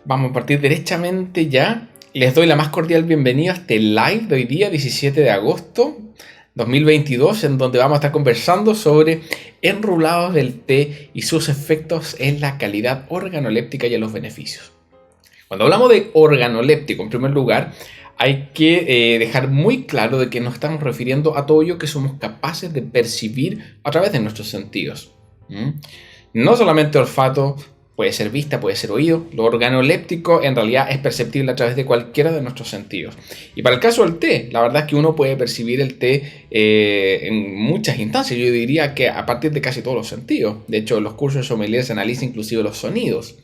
Vamos a partir derechamente ya. Les doy la más cordial bienvenida a este live de hoy día, 17 de agosto 2022, en donde vamos a estar conversando sobre enrulados del té y sus efectos en la calidad organoléptica y en los beneficios. Cuando hablamos de organoléptico, en primer lugar, hay que dejar muy claro de que nos estamos refiriendo a todo ello que somos capaces de percibir a través de nuestros sentidos. No solamente olfato, puede ser vista, puede ser oído. Lo organoléptico en realidad es perceptible a través de cualquiera de nuestros sentidos. Y para el caso del té, la verdad es que uno puede percibir el té en muchas instancias. Yo diría que a partir de casi todos los sentidos. De hecho, en los cursos de sommelier se analiza inclusive los sonidos.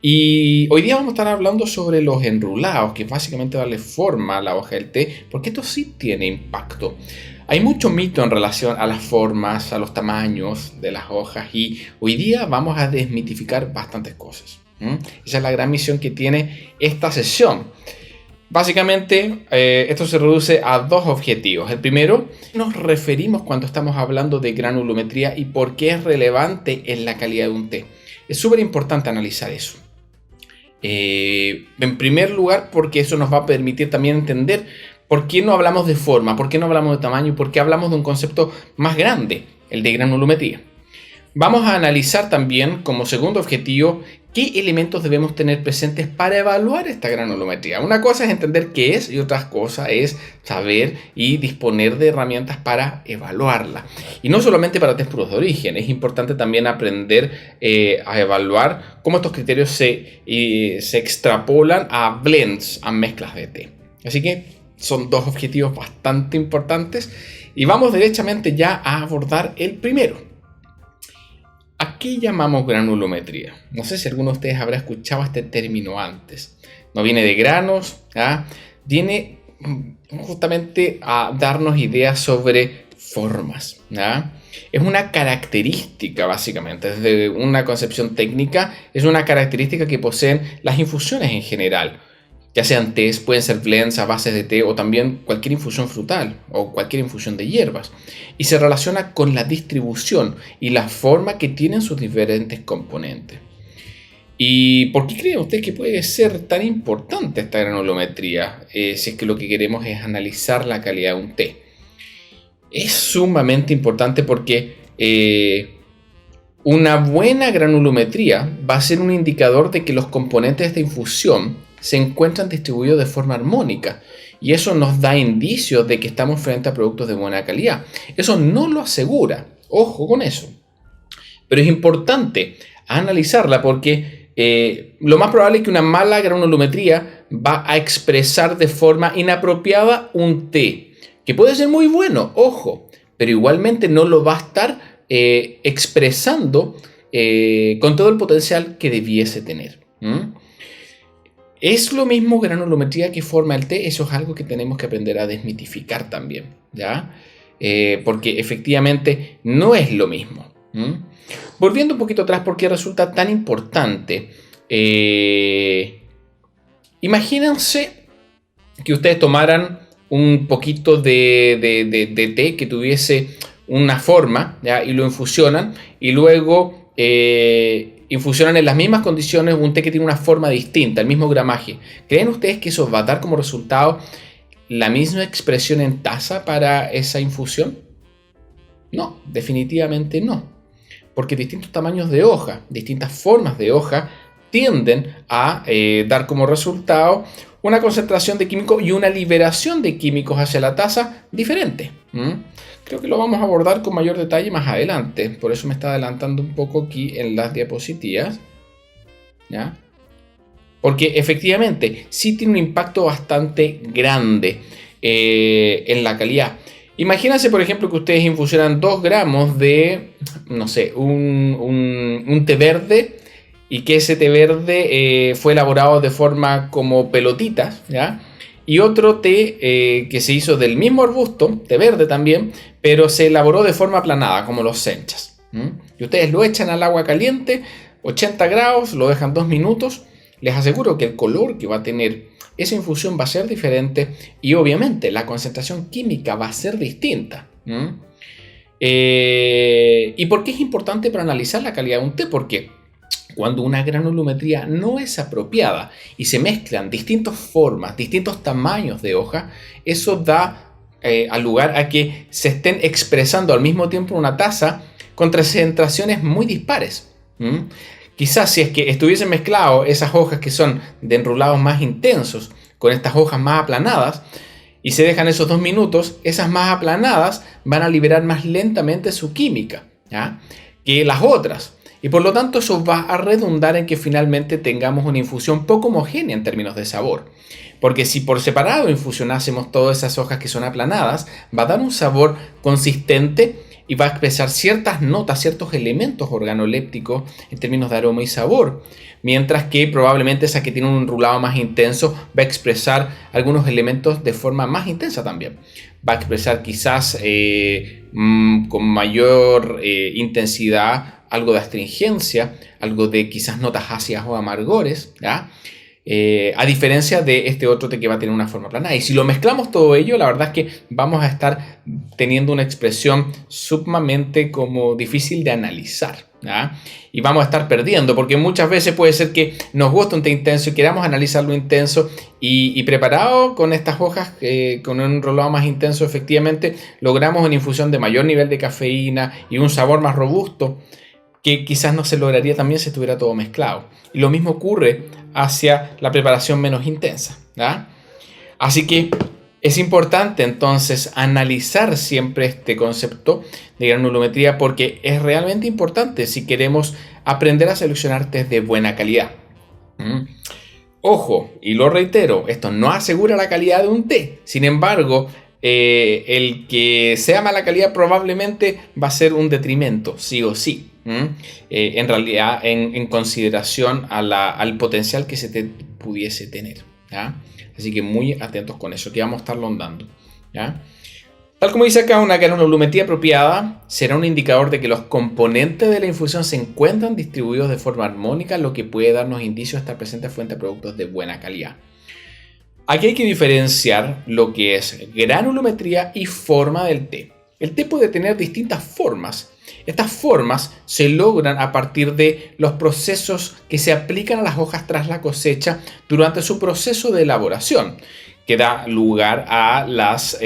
Y hoy día vamos a estar hablando sobre los enrulados, que es básicamente darle forma a la hoja del té, porque esto sí tiene impacto. Hay mucho mito en relación a las formas, a los tamaños de las hojas, y hoy día vamos a desmitificar bastantes cosas. Esa es la gran misión que tiene esta sesión. Básicamente, esto se reduce a dos objetivos. El primero, nos referimos cuando estamos hablando de granulometría y por qué es relevante en la calidad de un té. Es súper importante analizar eso. En primer lugar, porque eso nos va a permitir también entender por qué no hablamos de forma, por qué no hablamos de tamaño, por qué hablamos de un concepto más grande, el de granulometría. Vamos a analizar también, como segundo objetivo, qué elementos debemos tener presentes para evaluar esta granulometría. Una cosa es entender qué es y otra cosa es saber y disponer de herramientas para evaluarla. Y no solamente para test puros de origen, es importante también aprender a evaluar cómo estos criterios se extrapolan a blends, a mezclas de té. Así que son dos objetivos bastante importantes y vamos derechamente ya a abordar el primero. ¿A qué llamamos granulometría? No sé si alguno de ustedes habrá escuchado este término antes. No viene de granos, viene justamente a darnos ideas sobre formas. Es una característica, básicamente, desde una concepción técnica, es una característica que poseen las infusiones en general. Ya sean tés, pueden ser blends a bases de té o también cualquier infusión frutal o cualquier infusión de hierbas. Y se relaciona con la distribución y la forma que tienen sus diferentes componentes. ¿Y por qué creen ustedes que puede ser tan importante esta granulometría? Si es que lo que queremos es analizar la calidad de un té. Es sumamente importante porque una buena granulometría va a ser un indicador de que los componentes de esta infusión se encuentran distribuidos de forma armónica y eso nos da indicios de que estamos frente a productos de buena calidad. Eso no lo asegura, ojo con eso, pero es importante analizarla porque lo más probable es que una mala granulometría va a expresar de forma inapropiada un té, que puede ser muy bueno, ojo, pero igualmente no lo va a estar expresando con todo el potencial que debiese tener. Es lo mismo granulometría que forma el té, eso es algo que tenemos que aprender a desmitificar también, ¿ya? Porque efectivamente no es lo mismo. Volviendo un poquito atrás, ¿por qué resulta tan importante? Imagínense que ustedes tomaran un poquito de té que tuviese una forma, ¿ya? Y lo infusionan y luego infusionan en las mismas condiciones un té que tiene una forma distinta, el mismo gramaje. ¿Creen ustedes que eso va a dar como resultado la misma expresión en taza para esa infusión? No, definitivamente no. Porque distintos tamaños de hoja, distintas formas de hoja tienden a dar como resultado una concentración de químicos y una liberación de químicos hacia la taza diferente. Creo que lo vamos a abordar con mayor detalle más adelante. Por eso me está adelantando un poco aquí en las diapositivas. ¿Ya? Porque efectivamente sí tiene un impacto bastante grande en la calidad. Imagínense, por ejemplo, que ustedes infusionan 2 gramos de, no sé, un té verde y que ese té verde fue elaborado de forma como pelotitas, ¿ya? Y otro té que se hizo del mismo arbusto, té verde también, pero se elaboró de forma aplanada, como los senchas. Y ustedes lo echan al agua caliente, 80 grados, lo dejan 2 minutos. Les aseguro que el color que va a tener esa infusión va a ser diferente y obviamente la concentración química va a ser distinta. ¿Y por qué es importante para analizar la calidad de un té? Porque Cuando una granulometría no es apropiada y se mezclan distintas formas, distintos tamaños de hoja, eso da al lugar a que se estén expresando al mismo tiempo en una taza concentraciones muy dispares. Quizás si es que estuviesen mezclado esas hojas que son de enrulados más intensos con estas hojas más aplanadas y se dejan esos 2 minutos, esas más aplanadas van a liberar más lentamente su química, ¿ya?, que las otras. Y por lo tanto eso va a redundar en que finalmente tengamos una infusión poco homogénea en términos de sabor. Porque si por separado infusionásemos todas esas hojas que son aplanadas, va a dar un sabor consistente y va a expresar ciertas notas, ciertos elementos organolépticos en términos de aroma y sabor. Mientras que probablemente esa que tiene un enrulado más intenso va a expresar algunos elementos de forma más intensa también. Va a expresar quizás con mayor intensidad algo de astringencia, algo de quizás notas ácidas o amargores, ¿ya? A diferencia de este otro té que va a tener una forma plana. Y si lo mezclamos todo ello, la verdad es que vamos a estar teniendo una expresión sumamente como difícil de analizar, ¿ya? Y vamos a estar perdiendo, porque muchas veces puede ser que nos guste un té intenso y queramos analizarlo intenso y preparado con estas hojas, con un enrolado más intenso, efectivamente logramos una infusión de mayor nivel de cafeína y un sabor más robusto, que quizás no se lograría también si estuviera todo mezclado. Y lo mismo ocurre hacia la preparación menos intensa, ¿ya? Así que es importante entonces analizar siempre este concepto de granulometría, porque es realmente importante si queremos aprender a seleccionar tés de buena calidad. Ojo, y lo reitero, esto no asegura la calidad de un té. Sin embargo, el que sea mala calidad probablemente va a ser un detrimento, sí o sí. En realidad, en consideración al potencial que se pudiese tener, ¿ya? Así que muy atentos con eso, que vamos a estarlo andando, ¿ya? Tal como dice acá, una granulometría apropiada será un indicador de que los componentes de la infusión se encuentran distribuidos de forma armónica, lo que puede darnos indicios de estar presente fuente de productos de buena calidad. Aquí hay que diferenciar lo que es granulometría y forma del té. El té puede tener distintas formas. Estas formas se logran a partir de los procesos que se aplican a las hojas tras la cosecha durante su proceso de elaboración, que da lugar a las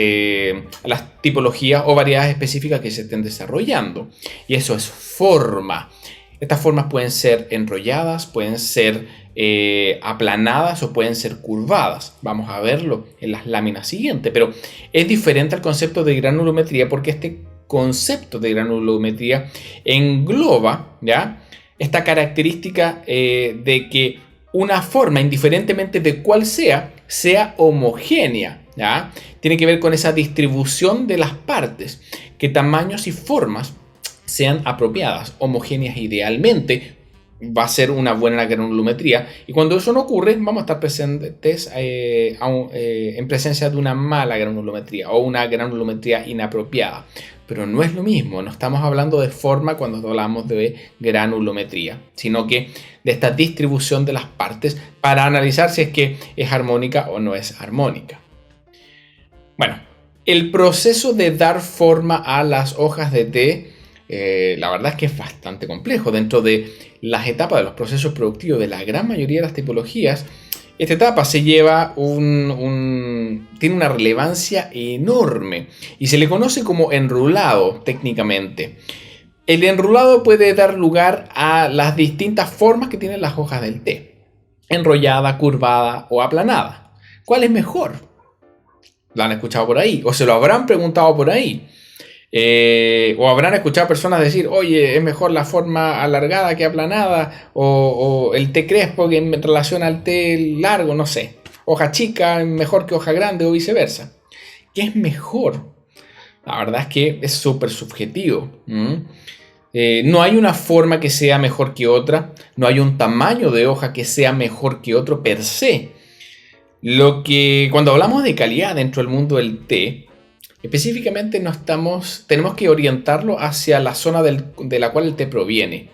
tipologías o variedades específicas que se estén desarrollando. Y eso es forma. Estas formas pueden ser enrolladas, pueden ser aplanadas o pueden ser curvadas. Vamos a verlo en las láminas siguientes, pero es diferente al concepto de granulometría, porque este concepto de granulometría engloba, ¿ya?, esta característica de que una forma, indiferentemente de cuál sea homogénea, ¿ya? Tiene que ver con esa distribución de las partes, que tamaños y formas sean apropiadas, homogéneas idealmente. Va a ser una buena granulometría, y cuando eso no ocurre vamos a estar presentes en presencia de una mala granulometría o una granulometría inapropiada. Pero no es lo mismo, no estamos hablando de forma cuando hablamos de granulometría, sino que de esta distribución de las partes para analizar si es que es armónica o no es armónica. Bueno, el proceso de dar forma a las hojas de té, la verdad es que es bastante complejo. Dentro de las etapas de los procesos productivos de la gran mayoría de las tipologías, esta etapa se lleva tiene una relevancia enorme y se le conoce como enrulado técnicamente. El enrulado puede dar lugar a las distintas formas que tienen las hojas del té: enrollada, curvada o aplanada. ¿Cuál es mejor? ¿La han escuchado por ahí? ¿O se lo habrán preguntado por ahí? O habrán escuchado personas decir: oye, es mejor la forma alargada que aplanada, o el té crespo que en relación al té largo, no sé, hoja chica es mejor que hoja grande, o viceversa. ¿Qué es mejor? La verdad es que es súper subjetivo. No hay una forma que sea mejor que otra, no hay un tamaño de hoja que sea mejor que otro per se. Cuando hablamos de calidad dentro del mundo del té, específicamente tenemos que orientarlo hacia la zona de la cual el té proviene.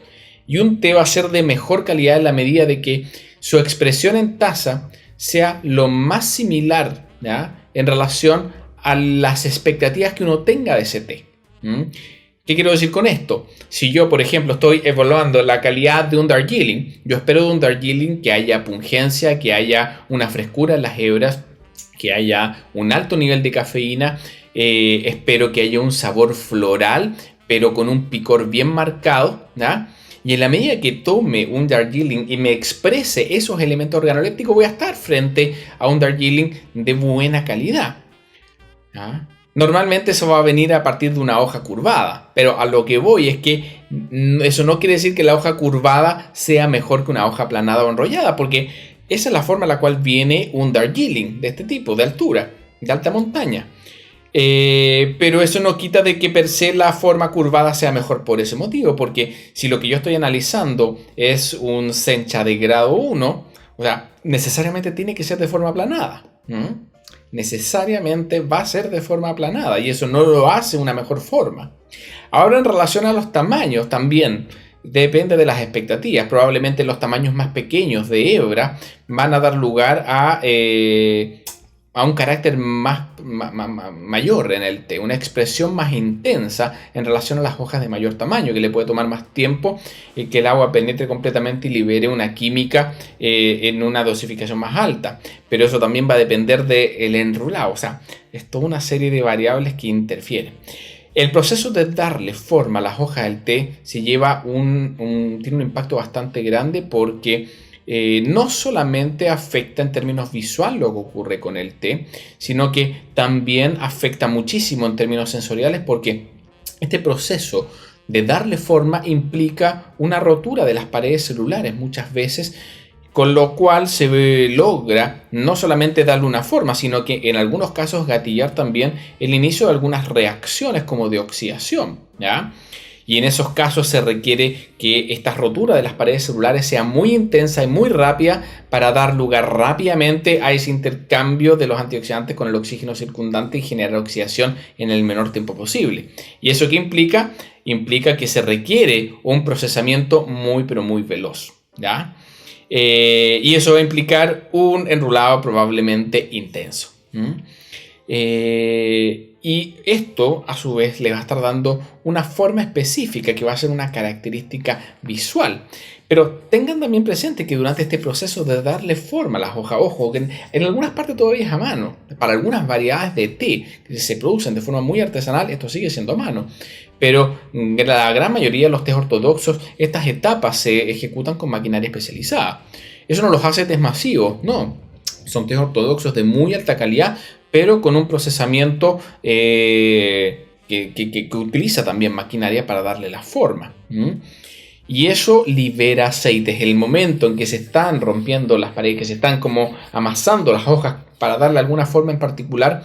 Y un té va a ser de mejor calidad en la medida de que su expresión en taza sea lo más similar, ¿ya?, en relación a las expectativas que uno tenga de ese té. ¿Qué quiero decir con esto? Si yo, por ejemplo, estoy evaluando la calidad de un Darjeeling, yo espero de un Darjeeling que haya pungencia, que haya una frescura en las hebras, que haya un alto nivel de cafeína, espero que haya un sabor floral, pero con un picor bien marcado, ¿ya? Y en la medida que tome un Darjeeling y me exprese esos elementos organolépticos, voy a estar frente a un Darjeeling de buena calidad, ¿ya? Normalmente eso va a venir a partir de una hoja curvada, pero a lo que voy es que eso no quiere decir que la hoja curvada sea mejor que una hoja aplanada o enrollada, porque esa es la forma en la cual viene un Darjeeling de este tipo, de altura, de alta montaña. Pero eso no quita de que per se la forma curvada sea mejor por ese motivo, porque si lo que yo estoy analizando es un Sencha de grado 1, o sea, necesariamente tiene que ser de forma aplanada. Necesariamente va a ser de forma aplanada y eso no lo hace una mejor forma. Ahora, en relación a los tamaños también depende de las expectativas. Probablemente los tamaños más pequeños de hebra van a dar lugar a un carácter mayor en el té, una expresión más intensa en relación a las hojas de mayor tamaño, que le puede tomar más tiempo que el agua penetre completamente y libere una química en una dosificación más alta. Pero eso también va a depender del enrulado, o sea, es toda una serie de variables que interfieren. El proceso de darle forma a las hojas del té tiene un impacto bastante grande porque no solamente afecta en términos visuales lo que ocurre con el té, sino que también afecta muchísimo en términos sensoriales porque este proceso de darle forma implica una rotura de las paredes celulares muchas veces, con lo cual se logra no solamente darle una forma, sino que en algunos casos gatillar también el inicio de algunas reacciones como de oxidación, ¿ya? Y en esos casos se requiere que esta rotura de las paredes celulares sea muy intensa y muy rápida para dar lugar rápidamente a ese intercambio de los antioxidantes con el oxígeno circundante y generar oxidación en el menor tiempo posible. ¿Y eso qué implica? Implica que se requiere un procesamiento muy pero muy veloz, ¿ya? Y eso va a implicar un enrulado probablemente intenso. Y esto a su vez le va a estar dando una forma específica que va a ser una característica visual. Pero tengan también presente que durante este proceso de darle forma a las hojas, ojo, que en algunas partes todavía es a mano. Para algunas variedades de té que se producen de forma muy artesanal, esto sigue siendo a mano. Pero en la gran mayoría de los tés ortodoxos, estas etapas se ejecutan con maquinaria especializada. Eso no los hace tés masivos, no. Son tés ortodoxos de muy alta calidad, pero con un procesamiento que utiliza también maquinaria para darle la forma. Y eso libera aceites. El momento en que se están rompiendo las paredes, que se están como amasando las hojas para darle alguna forma en particular,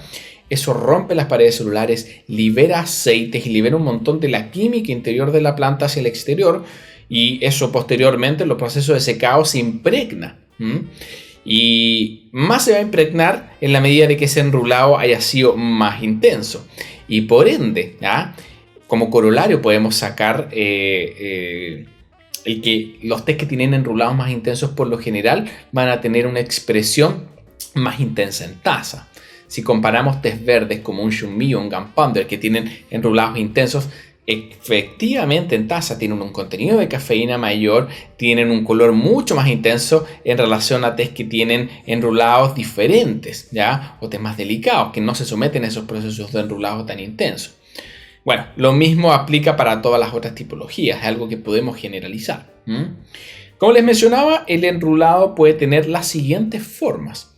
eso rompe las paredes celulares, libera aceites y libera un montón de la química interior de la planta hacia el exterior, y eso posteriormente en los procesos de secado se impregna. Y más se va a impregnar en la medida de que ese enrulado haya sido más intenso. Y por ende, ¿ya? Como corolario podemos sacar el que los tés que tienen enrulados más intensos por lo general van a tener una expresión más intensa en taza. Si comparamos tés verdes como un Shunmi o un Gunpowder que tienen enrulados intensos, efectivamente en taza tienen un contenido de cafeína mayor, tienen un color mucho más intenso en relación a tés que tienen enrulados diferentes, ¿ya? O tés más delicados que no se someten a esos procesos de enrulado tan intensos. Bueno, lo mismo aplica para todas las otras tipologías, es algo que podemos generalizar. Como les mencionaba, el enrulado puede tener las siguientes formas: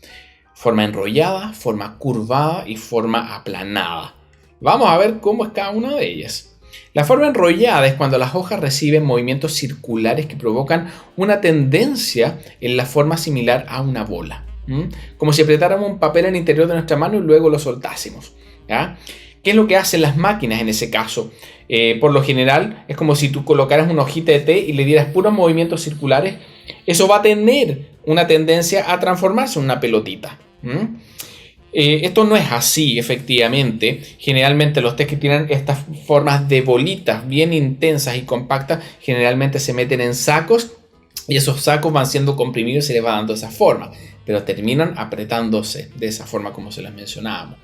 forma enrollada, forma curvada y forma aplanada. Vamos a ver cómo es cada una de ellas. La forma enrollada es cuando las hojas reciben movimientos circulares que provocan una tendencia en la forma similar a una bola. Como si apretáramos un papel en el interior de nuestra mano y luego lo soltásemos, ¿ya? ¿Qué es lo que hacen las máquinas en ese caso? Por lo general es como si tú colocaras una hojita de té y le dieras puros movimientos circulares. Eso va a tener una tendencia a transformarse en una pelotita. Esto no es así, efectivamente. Generalmente los tés que tienen estas formas de bolitas bien intensas y compactas generalmente se meten en sacos y esos sacos van siendo comprimidos y se les va dando esa forma, pero terminan apretándose de esa forma como se les mencionábamos.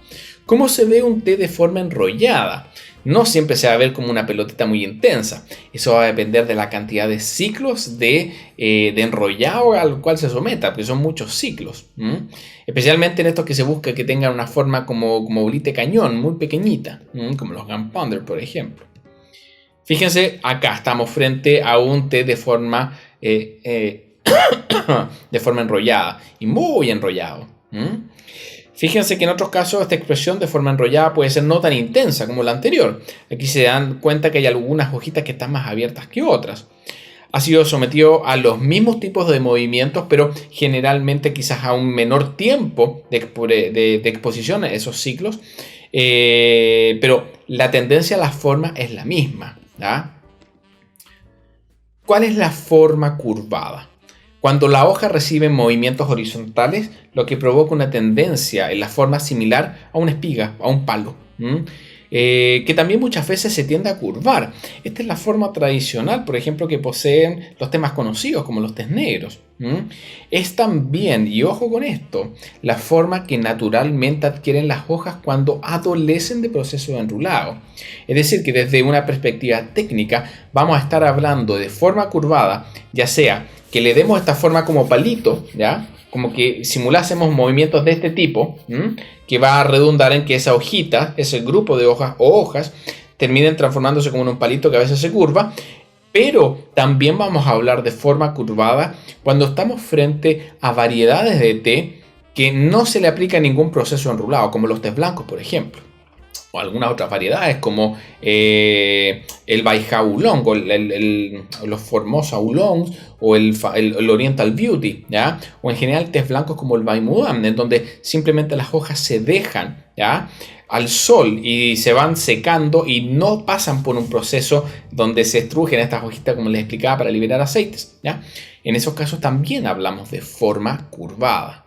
¿Cómo se ve un té de forma enrollada? no siempre se va a ver como una pelotita muy intensa. Eso va a depender de la cantidad de ciclos de enrollado al cual se someta, porque son muchos ciclos. Especialmente en estos que se busca que tengan una forma como bolita de cañón, muy pequeñita, como los Gun Pounder, por ejemplo. Fíjense, acá estamos frente a un té de forma enrollada y muy enrollado. Fíjense que en otros casos esta expresión de forma enrollada puede ser no tan intensa como la anterior. Aquí se dan cuenta que hay algunas hojitas que están más abiertas que otras. Ha sido sometido a los mismos tipos de movimientos, pero generalmente quizás a un menor tiempo de exposición a esos ciclos. Pero la tendencia a la forma es la misma. ¿Ya? ¿Cuál es la forma curvada? Cuando la hoja recibe movimientos horizontales, lo que provoca una tendencia en la forma similar a una espiga, a un palo, que también muchas veces se tiende a curvar. Esta es la forma tradicional, por ejemplo, que poseen los tés más conocidos, como los tés negros. Es también, y ojo con esto, la forma que naturalmente adquieren las hojas cuando adolecen de proceso de enrulado. Es decir, que desde una perspectiva técnica vamos a estar hablando de forma curvada, ya sea que le demos esta forma como palito, ¿ya? Como que simulásemos movimientos de este tipo, que va a redundar en que esa hojita, ese grupo de hojas o hojas, terminen transformándose como en un palito que a veces se curva. Pero también vamos a hablar de forma curvada cuando estamos frente a variedades de té que no se le aplica ningún proceso enrulado, como los tés blancos, por ejemplo. O algunas otras variedades como el Baihao Oolong o los Formosa Oolongs o el Oriental Beauty, ¿ya? O en general tés blancos como el Bai Mudan, en donde simplemente las hojas se dejan, ¿ya?, al sol y se van secando y no pasan por un proceso donde se estrujen estas hojitas, como les explicaba, para liberar aceites, ¿ya? En esos casos también hablamos de forma curvada.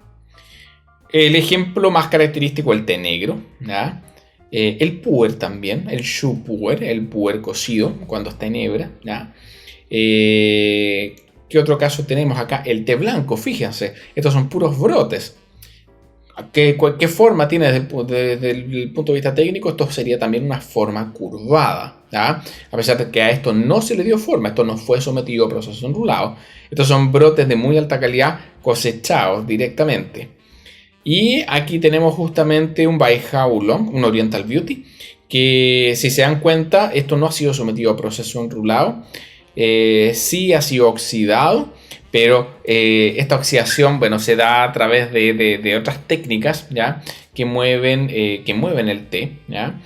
El ejemplo más característico, el té negro, ¿ya? El puer también, el shu puer, el puer cocido cuando está en hebra, ¿ya? ¿Qué otro caso tenemos acá? El té blanco, fíjense, estos son puros brotes. ¿Qué forma tiene desde el punto de vista técnico? Esto sería también una forma curvada, ¿ya? A pesar de que a esto no se le dio forma, esto no fue sometido a proceso enrulado. Estos son brotes de muy alta calidad cosechados directamente. Y aquí tenemos justamente un Baihao Oolong, un Oriental Beauty, que si se dan cuenta, esto no ha sido sometido a proceso enrulado, sí ha sido oxidado, pero esta oxidación, bueno, se da a través de otras técnicas, ¿ya?, que mueven el té, ¿ya?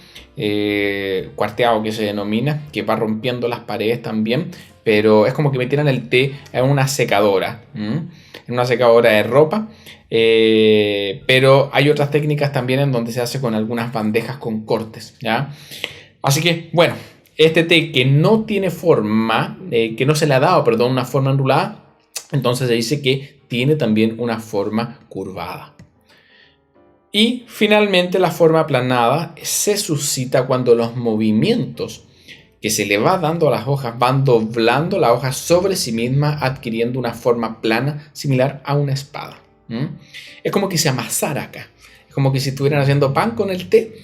Cuarteado, que se denomina, que va rompiendo las paredes también, pero es como que metieran el té en una secadora, en una secadora de ropa. Pero hay otras técnicas también en donde se hace con algunas bandejas con cortes, ¿ya? Así que, bueno, este té que no tiene forma, que no se le ha dado, perdón, una forma enrulada, entonces se dice que tiene también una forma curvada. Y finalmente la forma aplanada se suscita cuando los movimientos que se le va dando a las hojas van doblando la hoja sobre sí misma, adquiriendo una forma plana similar a una espada. Es como que se amasara acá. Es como que si estuvieran haciendo pan con el té.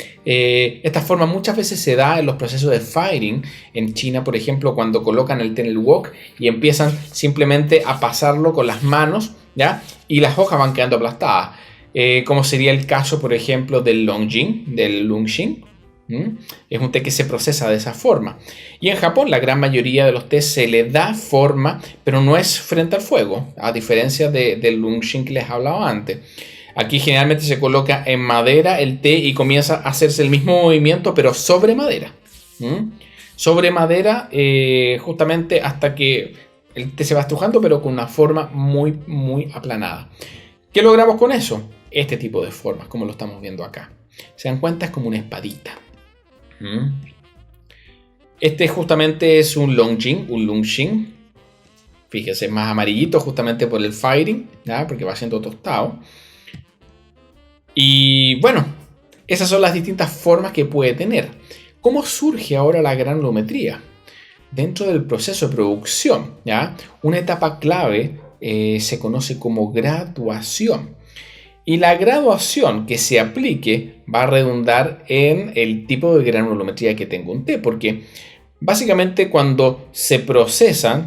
Esta forma muchas veces se da en los procesos de firing. En China, por ejemplo, cuando colocan el té en el wok y empiezan simplemente a pasarlo con las manos, ¿ya? Y las hojas van quedando aplastadas. Como sería el caso, por ejemplo, del Longjing, del Lungxing. Es un té que se procesa de esa forma. Y en Japón la gran mayoría de los tés se le da forma, pero no es frente al fuego, a diferencia del Lungxing que les hablaba antes. Aquí generalmente se coloca en madera el té y comienza a hacerse el mismo movimiento, pero sobre madera. Sobre madera, justamente hasta que el té se va estrujando, pero con una forma muy, muy aplanada. ¿Qué logramos con eso? Este tipo de formas, como lo estamos viendo acá. Se dan cuenta, es como una espadita. Este justamente es un Longjing, un Lungxing. Fíjense, más amarillito justamente por el firing, ¿ya? Porque va siendo tostado. Y bueno, esas son las distintas formas que puede tener. ¿Cómo surge ahora la granulometría? Dentro del proceso de producción, ¿ya? Una etapa clave se conoce como graduación. Y la graduación que se aplique va a redundar en el tipo de granulometría que tenga un té, porque básicamente cuando se procesan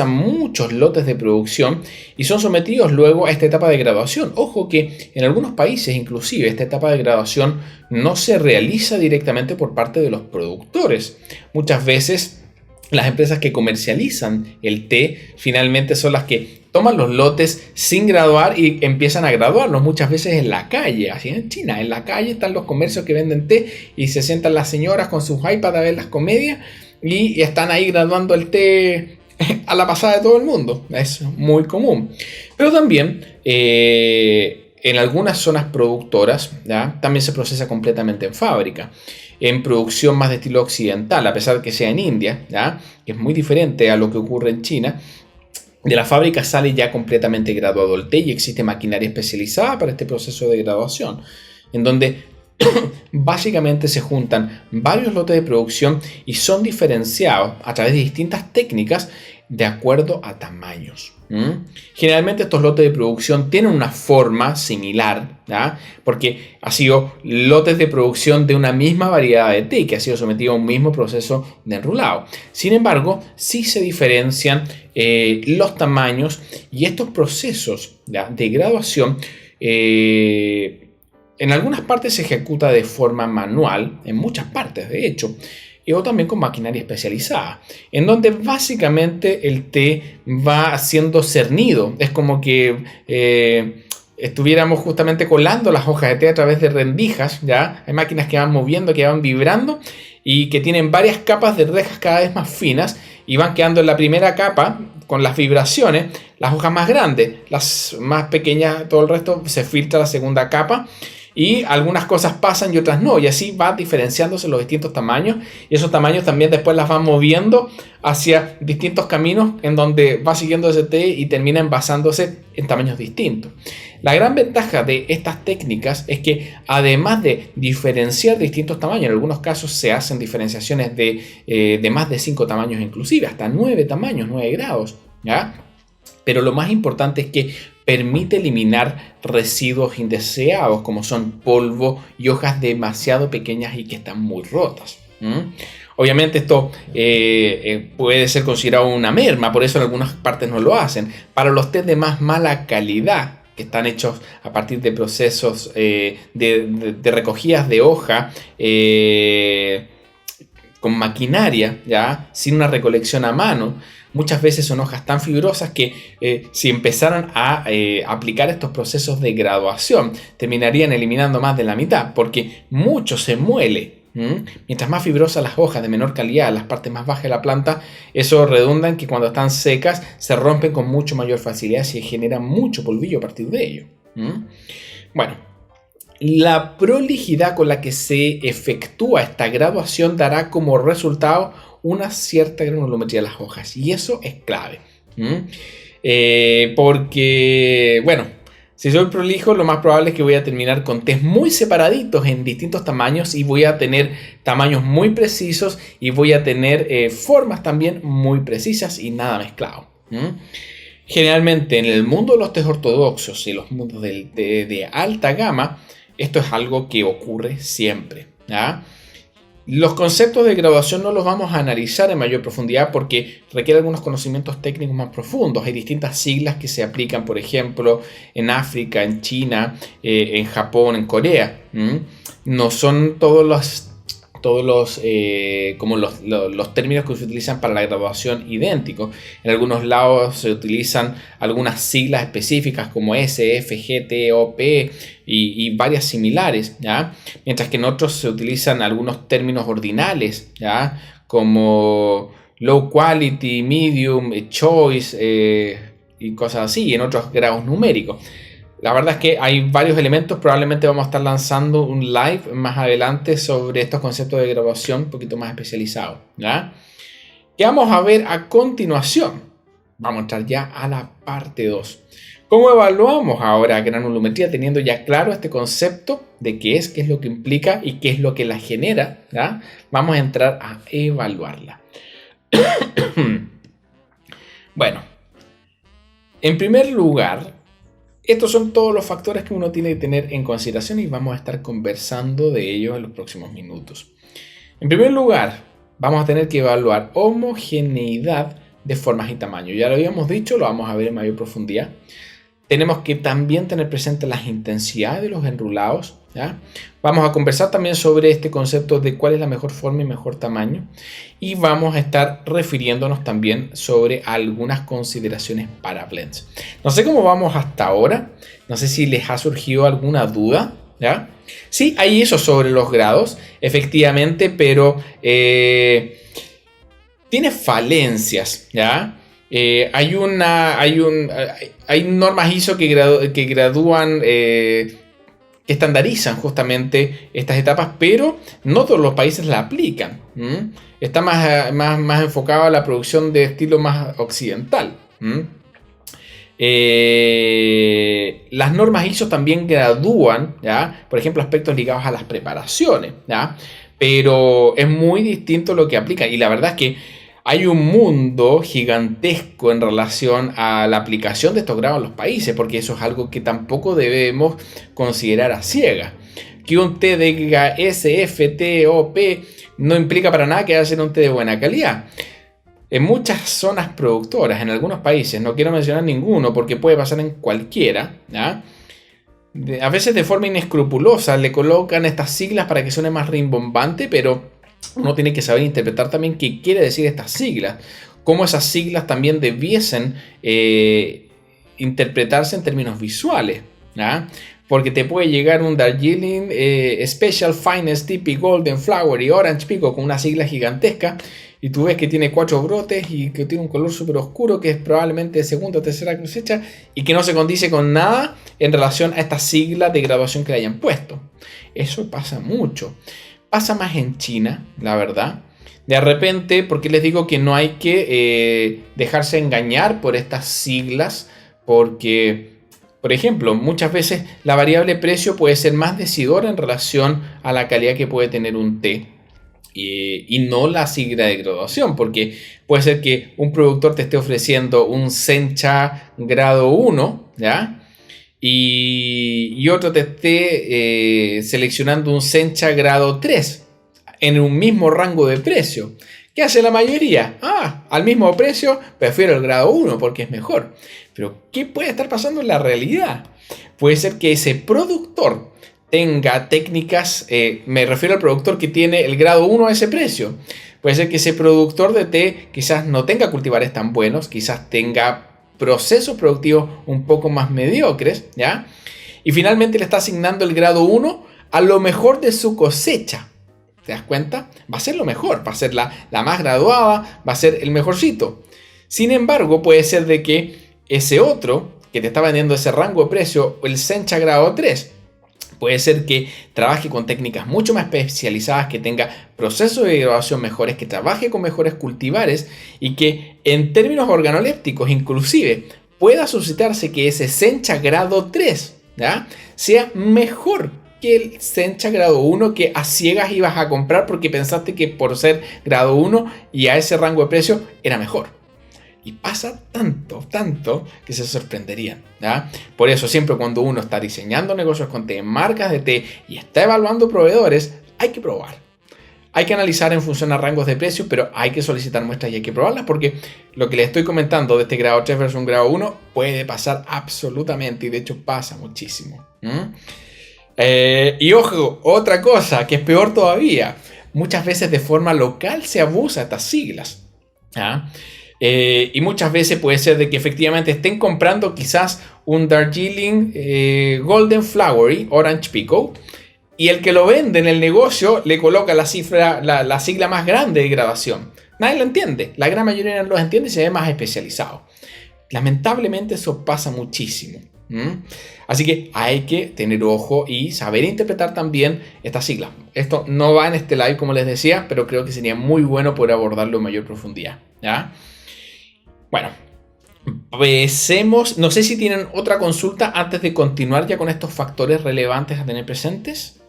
muchos lotes de producción y son sometidos luego a esta etapa de graduación. Ojo que en algunos países inclusive esta etapa de graduación no se realiza directamente por parte de los productores. Muchas veces las empresas que comercializan el té finalmente son las que toman los lotes sin graduar y empiezan a graduarlos muchas veces en la calle. Así en China, en la calle están los comercios que venden té y se sientan las señoras con sus iPads a ver las comedias y están ahí graduando el té a la pasada de todo el mundo. Es muy común. Pero también en algunas zonas productoras, ¿ya?, también se procesa completamente en fábrica, en producción más de estilo occidental, a pesar de que sea en India, ¿ya?, que es muy diferente a lo que ocurre en China. De la fábrica sale ya completamente graduado el té y existe maquinaria especializada para este proceso de graduación, en donde básicamente se juntan varios lotes de producción y son diferenciados a través de distintas técnicas de acuerdo a tamaños. Generalmente estos lotes de producción tienen una forma similar, ¿ya?, porque ha sido lotes de producción de una misma variedad de té que ha sido sometido a un mismo proceso de enrulado. Sin embargo, sí se diferencian los tamaños y estos procesos, ¿ya?, de graduación en algunas partes se ejecuta de forma manual, en muchas partes de hecho, o también con maquinaria especializada, en donde básicamente el té va siendo cernido. Es como que estuviéramos justamente colando las hojas de té a través de rendijas, ¿ya? Hay máquinas que van moviendo, que van vibrando y que tienen varias capas de rejas cada vez más finas y van quedando en la primera capa con las vibraciones las hojas más grandes, las más pequeñas, todo el resto se filtra a la segunda capa. Y algunas cosas pasan y otras no, y así va diferenciándose los distintos tamaños, y esos tamaños también después las van moviendo hacia distintos caminos en donde va siguiendo ese té y termina envasándose en tamaños distintos. La gran ventaja de estas técnicas es que además de diferenciar distintos tamaños, en algunos casos se hacen diferenciaciones de más de 5 tamaños inclusive, hasta 9 tamaños, 9 grados, ¿ya? Pero lo más importante es que permite eliminar residuos indeseados como son polvo y hojas demasiado pequeñas y que están muy rotas. Obviamente esto puede ser considerado una merma, por eso en algunas partes no lo hacen. Para los tés de más mala calidad, que están hechos a partir de procesos de recogidas de hoja con maquinaria, ¿ya?, sin una recolección a mano, muchas veces son hojas tan fibrosas que si empezaran a aplicar estos procesos de graduación, terminarían eliminando más de la mitad, porque mucho se muele. Mientras más fibrosas las hojas de menor calidad, las partes más bajas de la planta, eso redunda en que cuando están secas se rompen con mucho mayor facilidad y se genera mucho polvillo a partir de ello. Bueno, la prolijidad con la que se efectúa esta graduación dará como resultado una cierta granulometría de las hojas, y eso es clave. Porque, bueno, si soy prolijo, lo más probable es que voy a terminar con tés muy separaditos en distintos tamaños y voy a tener tamaños muy precisos y voy a tener formas también muy precisas y nada mezclado. Generalmente en el mundo de los tés ortodoxos y los mundos del té de alta gama, esto es algo que ocurre siempre, ¿ya? Los conceptos de graduación no los vamos a analizar en mayor profundidad porque requiere algunos conocimientos técnicos más profundos. Hay distintas siglas que se aplican, por ejemplo, en África, en China, en Japón, en Corea. No son todos los términos que se utilizan para la graduación idénticos. En algunos lados se utilizan algunas siglas específicas como S, F, G, T, O, P y varias similares, ¿ya? Mientras que en otros se utilizan algunos términos ordinales, ¿ya?, como low quality, medium, choice y cosas así, y en otros grados numéricos. La verdad es que hay varios elementos. Probablemente vamos a estar lanzando un live más adelante sobre estos conceptos de graduación un poquito más especializados, ¿ya? ¿Qué vamos a ver a continuación? Vamos a entrar ya a la parte 2. ¿Cómo evaluamos ahora granulometría teniendo ya claro este concepto de qué es lo que implica y qué es lo que la genera, ¿ya? Vamos a entrar a evaluarla. Bueno, en primer lugar, Estos son todos los factores que uno tiene que tener en consideración y vamos a estar conversando de ellos en los próximos minutos. En primer lugar, vamos a tener que evaluar homogeneidad de formas y tamaño. Ya lo habíamos dicho, lo vamos a ver en mayor profundidad. Tenemos que también tener presente las intensidades de los enrulados, ¿ya? Vamos a conversar también sobre este concepto de cuál es la mejor forma y mejor tamaño. Y vamos a estar refiriéndonos también sobre algunas consideraciones para blends. No sé cómo vamos hasta ahora. No sé si les ha surgido alguna duda, ¿ya? Sí, hay eso sobre los grados, efectivamente, pero tiene falencias, ¿ya? Hay normas ISO que gradúan, que estandarizan justamente estas etapas, pero no todos los países la aplican. Está más enfocado a la producción de estilo más occidental. Las normas ISO también gradúan, ¿ya? Por ejemplo, aspectos ligados a las preparaciones, ¿ya? Pero es muy distinto lo que aplica. Y la verdad es que hay un mundo gigantesco en relación a la aplicación de estos grados en los países, porque eso es algo que tampoco debemos considerar a ciegas. Que un té diga SFTOP no implica para nada que haya un té de buena calidad. En muchas zonas productoras, en algunos países, no quiero mencionar ninguno porque puede pasar en cualquiera, ¿ya? A veces de forma inescrupulosa le colocan estas siglas para que suene más rimbombante, pero uno tiene que saber interpretar también qué quiere decir estas siglas, cómo esas siglas también debiesen interpretarse en términos visuales, ¿ya? Porque te puede llegar un Darjeeling Special Finest Tippy Golden Flower y Orange Pico con una sigla gigantesca y tú ves que tiene 4 brotes y que tiene un color súper oscuro que es probablemente de segunda o tercera cosecha y que no se condice con nada en relación a esta sigla de graduación que le hayan puesto. Eso pasa mucho. Pasa más en China, la verdad. De repente, porque les digo que no hay que dejarse engañar por estas siglas, porque, por ejemplo, muchas veces la variable precio puede ser más decidora en relación a la calidad que puede tener un té y no la sigla de graduación, porque puede ser que un productor te esté ofreciendo un Sencha grado 1, ¿ya? Y otro te esté seleccionando un Sencha grado 3 en un mismo rango de precio. ¿Qué hace la mayoría? Al mismo precio prefiero el grado 1 porque es mejor. Pero ¿qué puede estar pasando en la realidad? Puede ser que ese productor tenga técnicas, me refiero al productor que tiene el grado 1 a ese precio. Puede ser que ese productor de té quizás no tenga cultivares tan buenos, quizás tenga procesos productivos un poco más mediocres, ¿ya? Y finalmente le está asignando el grado 1 a lo mejor de su cosecha. ¿Te das cuenta? Va a ser lo mejor, va a ser la más graduada, va a ser el mejorcito. Sin embargo, puede ser de que ese otro que te está vendiendo ese rango de precio, el Sencha grado 3, puede ser que trabaje con técnicas mucho más especializadas, que tenga procesos de graduación mejores, que trabaje con mejores cultivares y que en términos organolépticos inclusive pueda suscitarse que ese Sencha grado 3, ¿ya?, sea mejor que el Sencha grado 1 que a ciegas ibas a comprar porque pensaste que por ser grado 1 y a ese rango de precio era mejor. Y pasa tanto que se sorprenderían, ¿ya? Por eso siempre cuando uno está diseñando negocios con té, marcas de té y está evaluando proveedores, hay que probar. Hay que analizar en función a rangos de precios, pero hay que solicitar muestras y hay que probarlas porque lo que les estoy comentando de este grado 3 versus un grado 1 puede pasar absolutamente y de hecho pasa muchísimo. Y ojo, otra cosa que es peor todavía, muchas veces de forma local se abusa de estas siglas, ¿ya? Y muchas veces puede ser de que efectivamente estén comprando quizás un Darjeeling Golden Flowery Orange Pico y el que lo vende en el negocio le coloca la sigla más grande de graduación. Nadie lo entiende, la gran mayoría no lo entiende y se ve más especializado. Lamentablemente eso pasa muchísimo. Así que hay que tener ojo y saber interpretar también estas siglas. Esto no va en este live como les decía, pero creo que sería muy bueno poder abordarlo en mayor profundidad, ¿ya? Bueno, empecemos. No sé si tienen otra consulta antes de continuar ya con estos factores relevantes a tener presentes.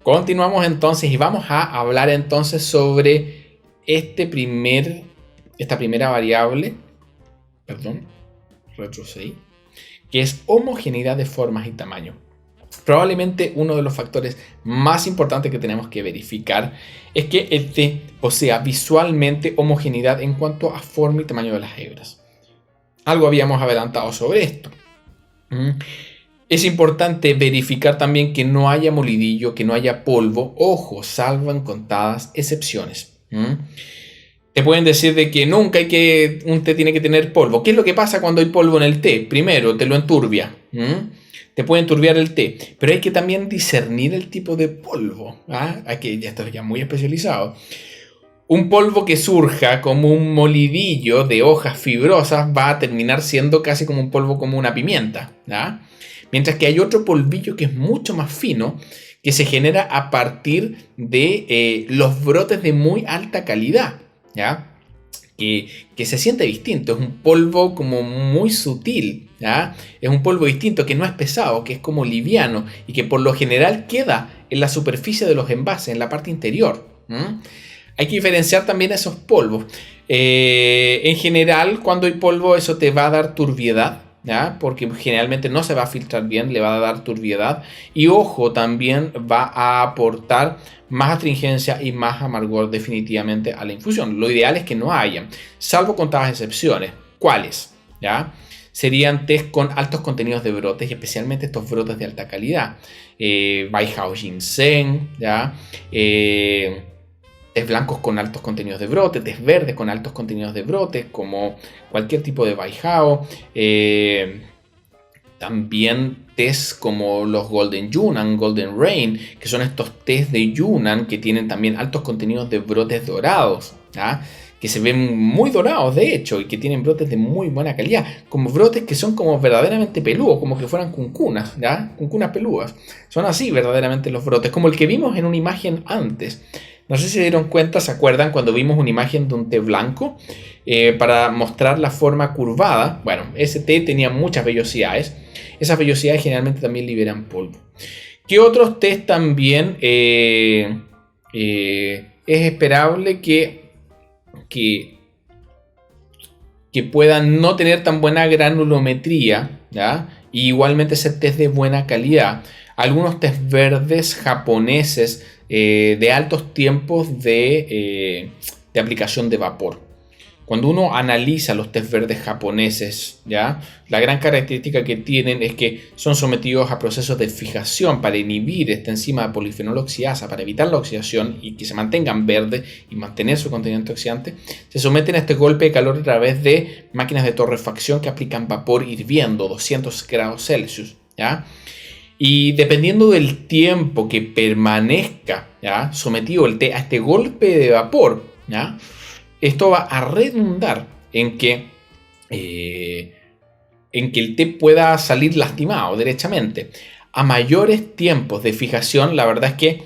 Continuamos entonces y vamos a hablar entonces sobre esta primera variable perdón, retrocedí, que es homogeneidad de formas y tamaño. Probablemente uno de los factores más importantes que tenemos que verificar es que el té posea visualmente homogeneidad en cuanto a forma y tamaño de las hebras. Algo habíamos adelantado sobre esto. Es importante verificar también que no haya molidillo, que no haya polvo. Ojo, salvo en contadas excepciones. Te pueden decir de que nunca un té tiene que tener polvo. ¿Qué es lo que pasa cuando hay polvo en el té? Primero, te lo enturbia. Te puede enturbiar el té. Pero hay que también discernir el tipo de polvo. Aquí ya estoy muy especializado. Un polvo que surja como un molidillo de hojas fibrosas va a terminar siendo casi como un polvo como una pimienta. Mientras que hay otro polvillo que es mucho más fino, que se genera a partir de los brotes de muy alta calidad. Que se siente distinto, es un polvo como muy sutil, es un polvo distinto que no es pesado, que es como liviano y que por lo general queda en la superficie de los envases, en la parte interior. Hay que diferenciar también esos polvos. En general, cuando hay polvo, eso te va a dar turbiedad, porque generalmente no se va a filtrar bien, le va a dar turbiedad. Y ojo, también va a aportar más astringencia y más amargor definitivamente a la infusión. Lo ideal es que no haya, salvo contadas excepciones. ¿Cuáles? Serían tés con altos contenidos de brotes, y especialmente estos brotes de alta calidad. Baihao Ginseng, tés blancos con altos contenidos de brote, tés verdes con altos contenidos de brote, como cualquier tipo de Baihao. También tés como los Golden Yunnan, Golden Rain, que son estos tés de Yunnan que tienen también altos contenidos de brotes dorados, que se ven muy dorados de hecho y que tienen brotes de muy buena calidad, como brotes que son como verdaderamente peludos, como que fueran cuncunas, cuncunas peludas. Son así verdaderamente los brotes, como el que vimos en una imagen antes. No sé si se dieron cuenta, ¿se acuerdan cuando vimos una imagen de un té blanco para mostrar la forma curvada? Bueno, ese té tenía muchas vellosidades. Esas vellosidades generalmente también liberan polvo. ¿Qué otros tés también es esperable que puedan no tener tan buena granulometría, y igualmente ser tés de buena calidad? Algunos tés verdes japoneses de altos tiempos de aplicación de vapor. Cuando uno analiza los tés verdes japoneses, la gran característica que tienen es que son sometidos a procesos de fijación para inhibir esta enzima de polifenol oxidasa, para evitar la oxidación y que se mantengan verdes y mantener su contenido antioxidante. Se someten a este golpe de calor a través de máquinas de torrefacción que aplican vapor hirviendo, 200 grados Celsius. Y dependiendo del tiempo que permanezca sometido el té a este golpe de vapor, esto va a redundar en que el té pueda salir lastimado derechamente. A mayores tiempos de fijación, la verdad es que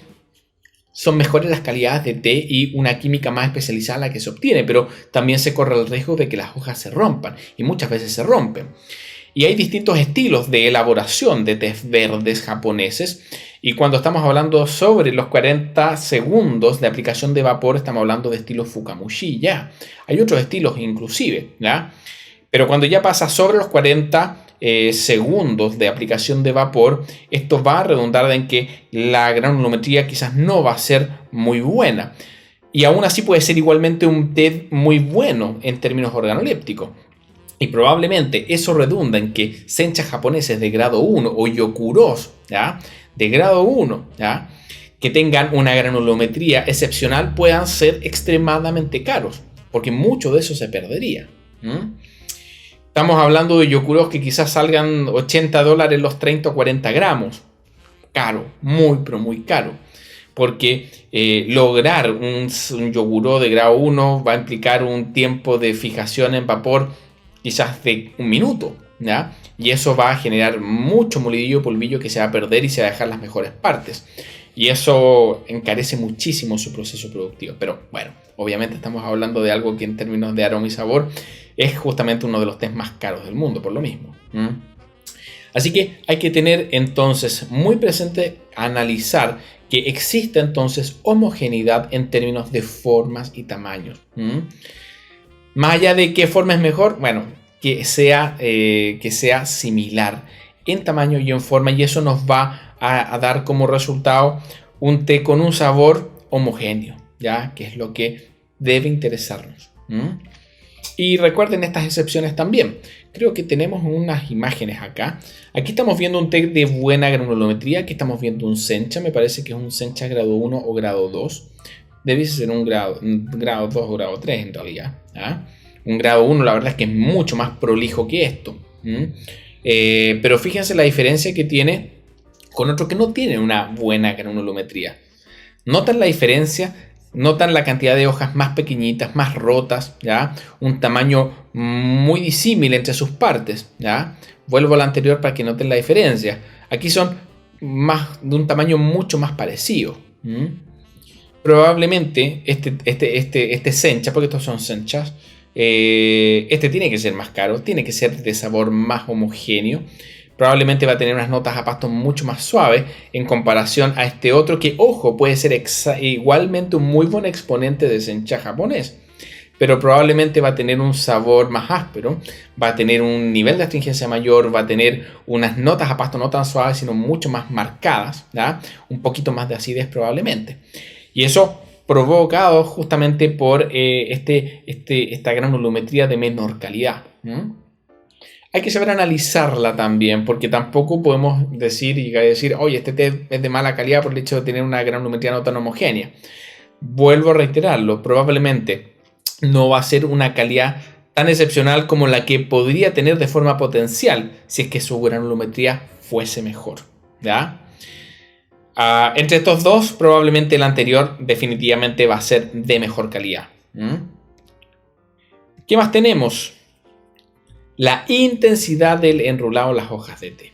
son mejores las calidades de té y una química más especializada la que se obtiene, pero también se corre el riesgo de que las hojas se rompan, y muchas veces se rompen. Y hay distintos estilos de elaboración de tés verdes japoneses. Y cuando estamos hablando sobre los 40 segundos de aplicación de vapor, estamos hablando de estilo Fukamushi. Hay otros estilos inclusive. Pero cuando ya pasa sobre los 40 segundos de aplicación de vapor, esto va a redundar en que la granulometría quizás no va a ser muy buena. Y aún así puede ser igualmente un té muy bueno en términos organolépticos. Y probablemente eso redunda en que senchas japoneses de grado 1 o yokuros de grado 1 que tengan una granulometría excepcional puedan ser extremadamente caros, porque mucho de eso se perdería. Estamos hablando de yokuros que quizás salgan $80 los 30 o 40 gramos. Caro, muy pero muy caro. Porque lograr un yoguró de grado 1 va a implicar un tiempo de fijación en vapor quizás de un minuto, y eso va a generar mucho molidillo, polvillo que se va a perder y se va a dejar las mejores partes, y eso encarece muchísimo su proceso productivo. Pero bueno, obviamente estamos hablando de algo que en términos de aroma y sabor es justamente uno de los tés más caros del mundo por lo mismo. Así que hay que tener entonces muy presente, analizar que existe entonces homogeneidad en términos de formas y tamaños. Más allá de qué forma es mejor, bueno, que sea similar en tamaño y en forma, y eso nos va a dar como resultado un té con un sabor homogéneo, ¿ya? Que es lo que debe interesarnos. Y recuerden estas excepciones también. Creo que tenemos unas imágenes acá. Aquí estamos viendo un té de buena granulometría. Aquí estamos viendo un sencha. Me parece que es un sencha grado 1 o grado 2. Debe ser un grado 2 o grado 3 en realidad. Un grado 1 la verdad es que es mucho más prolijo que esto. Pero fíjense la diferencia que tiene con otro que no tiene una buena granulometría. ¿Notan la diferencia? Notan la cantidad de hojas más pequeñitas, más rotas, ¿ya? Un tamaño muy disímil entre sus partes, ¿ya? Vuelvo al anterior para que noten la diferencia. Aquí son de un tamaño mucho más parecido. Probablemente este sencha, porque estos son senchas, este tiene que ser más caro, tiene que ser de sabor más homogéneo. Probablemente va a tener unas notas a pasto mucho más suaves en comparación a este otro que, ojo, puede ser igualmente un muy buen exponente de sencha japonés. Pero probablemente va a tener un sabor más áspero, va a tener un nivel de astringencia mayor, va a tener unas notas a pasto no tan suaves, sino mucho más marcadas, ¿ya? Un poquito más de acidez probablemente. Y eso provocado justamente por esta granulometría de menor calidad. Hay que saber analizarla también, porque tampoco podemos llegar a decir, oye, este té es de mala calidad por el hecho de tener una granulometría no tan homogénea. Vuelvo a reiterarlo, probablemente no va a ser una calidad tan excepcional como la que podría tener de forma potencial si es que su granulometría fuese mejor, ¿ya? Entre estos dos, probablemente el anterior definitivamente va a ser de mejor calidad. ¿Qué más tenemos? La intensidad del enrulado en las hojas de té.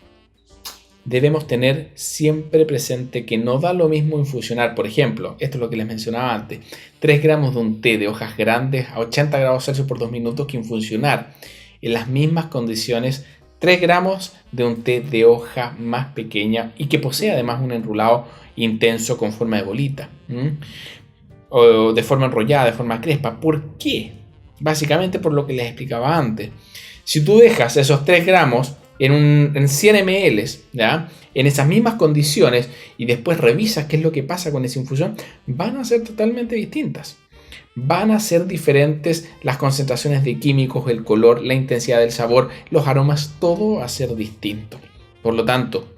Debemos tener siempre presente que no da lo mismo infusionar, por ejemplo, esto es lo que les mencionaba antes, 3 gramos de un té de hojas grandes a 80 grados Celsius por 2 minutos que infusionar en las mismas condiciones 3 gramos de un té de hoja más pequeña y que posee además un enrulado intenso con forma de bolita, o de forma enrollada, de forma crespa. ¿Por qué? Básicamente por lo que les explicaba antes. Si tú dejas esos 3 gramos en 100 ml, ¿ya? En esas mismas condiciones y después revisas qué es lo que pasa con esa infusión, van a ser totalmente distintas. Van a ser diferentes las concentraciones de químicos, el color, la intensidad del sabor, los aromas, todo va a ser distinto. Por lo tanto,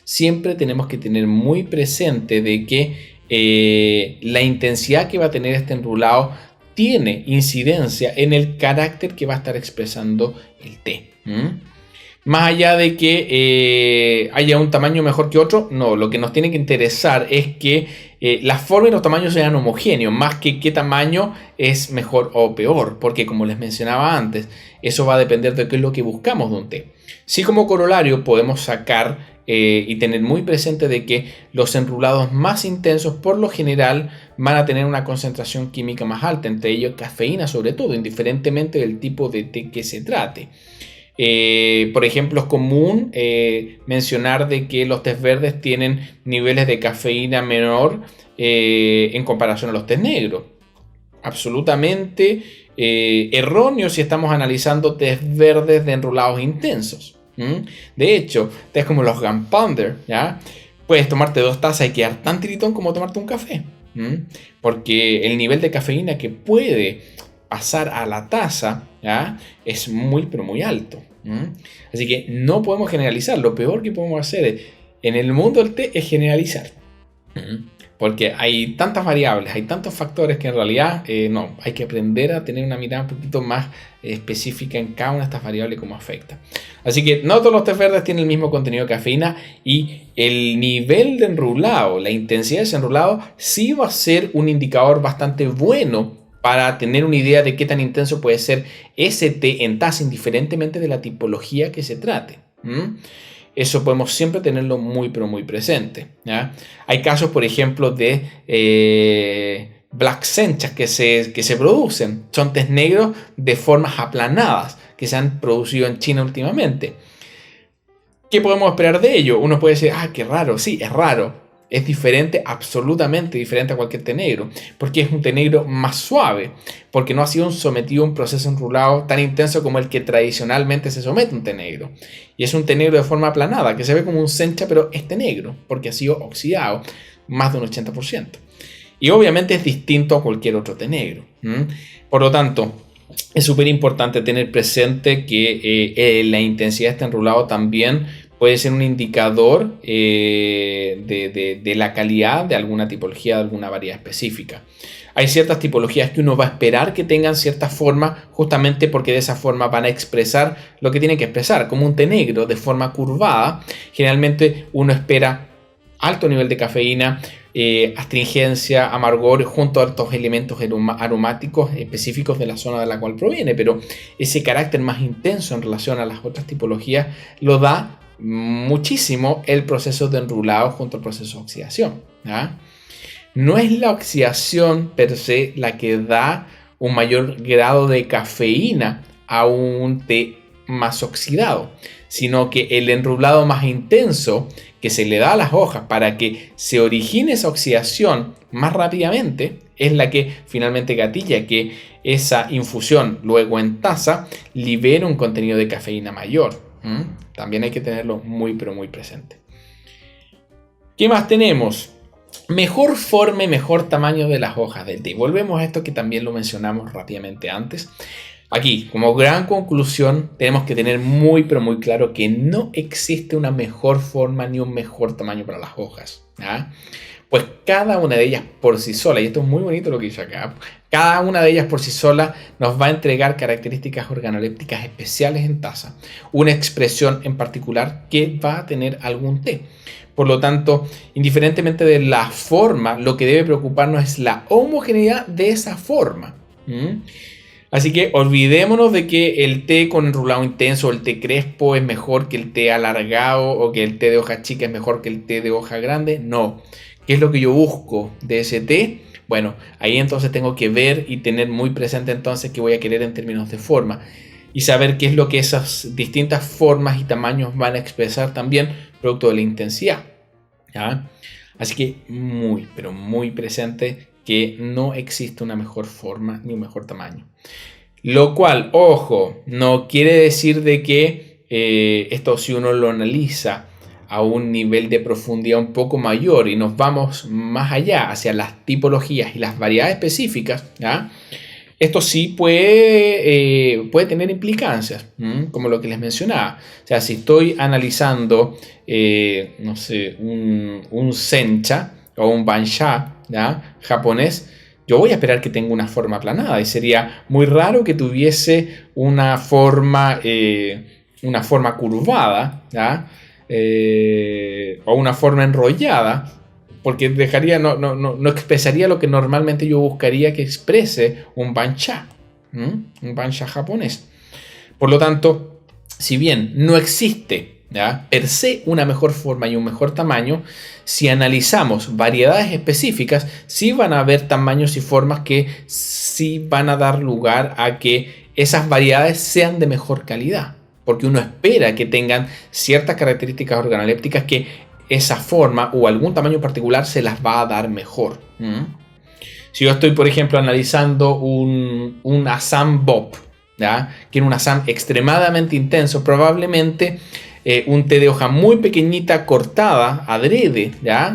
siempre tenemos que tener muy presente de que la intensidad que va a tener este enrulado tiene incidencia en el carácter que va a estar expresando el té. Más allá de que haya un tamaño mejor que otro, no, lo que nos tiene que interesar es que la forma y los tamaños sean homogéneos, más que qué tamaño es mejor o peor, porque como les mencionaba antes, eso va a depender de qué es lo que buscamos de un té. Sí, como corolario podemos sacar y tener muy presente de que los enrulados más intensos por lo general van a tener una concentración química más alta, entre ellos cafeína sobre todo, indiferentemente del tipo de té que se trate. Por ejemplo, es común mencionar de que los tés verdes tienen niveles de cafeína menor en comparación a los tés negros. Absolutamente erróneo si estamos analizando tés verdes de enrulados intensos. De hecho, tés como los Gunpowder, ¿ya? Puedes tomarte 2 tazas y quedar tan tiritón como tomarte un café. Porque el nivel de cafeína que puede pasar a la taza, ¿ya? Es muy pero muy alto. Así que no podemos generalizar. Lo peor que podemos hacer en el mundo del té es generalizar. Porque hay tantas variables, hay tantos factores que en realidad no, hay que aprender a tener una mirada un poquito más específica en cada una de estas variables y cómo afecta. Así que no todos los tés verdes tienen el mismo contenido de cafeína y el nivel de enrulado, la intensidad de ese enrulado sí va a ser un indicador bastante bueno para tener una idea de qué tan intenso puede ser ese té en taza, indiferentemente de la tipología que se trate. Eso podemos siempre tenerlo muy, pero muy presente, ¿ya? Hay casos, por ejemplo, de black senchas que se producen. Son tés negros de formas aplanadas que se han producido en China últimamente. ¿Qué podemos esperar de ello? Uno puede decir, qué raro. Sí, es raro. Es diferente, absolutamente diferente a cualquier té negro, porque es un té negro más suave, porque no ha sido sometido a un proceso enrulado tan intenso como el que tradicionalmente se somete a un té negro. Y es un té negro de forma aplanada, que se ve como un sencha, pero es té negro, porque ha sido oxidado más de un 80%. Y obviamente es distinto a cualquier otro té negro. Por lo tanto, es súper importante tener presente que la intensidad de este enrulado también puede ser un indicador de la calidad de alguna tipología, de alguna variedad específica. Hay ciertas tipologías que uno va a esperar que tengan cierta forma, justamente porque de esa forma van a expresar lo que tienen que expresar, como un té negro de forma curvada. Generalmente uno espera alto nivel de cafeína, astringencia, amargor, junto a estos elementos aromáticos específicos de la zona de la cual proviene, pero ese carácter más intenso en relación a las otras tipologías lo da muchísimo el proceso de enrulado junto al proceso de oxidación. No es la oxidación per se la que da un mayor grado de cafeína a un té más oxidado, sino que el enrulado más intenso que se le da a las hojas para que se origine esa oxidación más rápidamente es la que finalmente gatilla que esa infusión luego en taza libere un contenido de cafeína mayor. También hay que tenerlo muy pero muy presente. ¿Qué más tenemos? Mejor forma y mejor tamaño de las hojas del té. Volvemos a esto que también lo mencionamos rápidamente antes. Aquí, como gran conclusión, tenemos que tener muy pero muy claro que no existe una mejor forma ni un mejor tamaño para las hojas. Pues cada una de ellas por sí sola, y esto es muy bonito lo que dice acá, cada una de ellas por sí sola nos va a entregar características organolépticas especiales en taza, una expresión en particular que va a tener algún té. Por lo tanto, indiferentemente de la forma, lo que debe preocuparnos es la homogeneidad de esa forma. Así que olvidémonos de que el té con enrulado intenso o el té crespo es mejor que el té alargado o que el té de hoja chica es mejor que el té de hoja grande. No. ¿Qué es lo que yo busco de ese té? Bueno, ahí entonces tengo que ver y tener muy presente entonces qué voy a querer en términos de forma y saber qué es lo que esas distintas formas y tamaños van a expresar también producto de la intensidad. Así que muy, pero muy presente que no existe una mejor forma ni un mejor tamaño. Lo cual, ojo, no quiere decir de que esto si uno lo analiza a un nivel de profundidad un poco mayor y nos vamos más allá hacia las tipologías y las variedades específicas, esto sí puede tener implicancias, como lo que les mencionaba. O sea, si estoy analizando, no sé, un sencha o un bansha japonés, yo voy a esperar que tenga una forma aplanada y sería muy raro que tuviese una forma curvada, o una forma enrollada, porque no expresaría lo que normalmente yo buscaría que exprese un bansha, un bansha japonés. Por lo tanto, si bien no existe per se una mejor forma y un mejor tamaño, si analizamos variedades específicas, sí van a haber tamaños y formas que sí van a dar lugar a que esas variedades sean de mejor calidad, porque uno espera que tengan ciertas características organolépticas que esa forma o algún tamaño particular se las va a dar mejor. Si yo estoy, por ejemplo, analizando un Assam Bob, que es un Assam extremadamente intenso, probablemente un té de hoja muy pequeñita cortada adrede,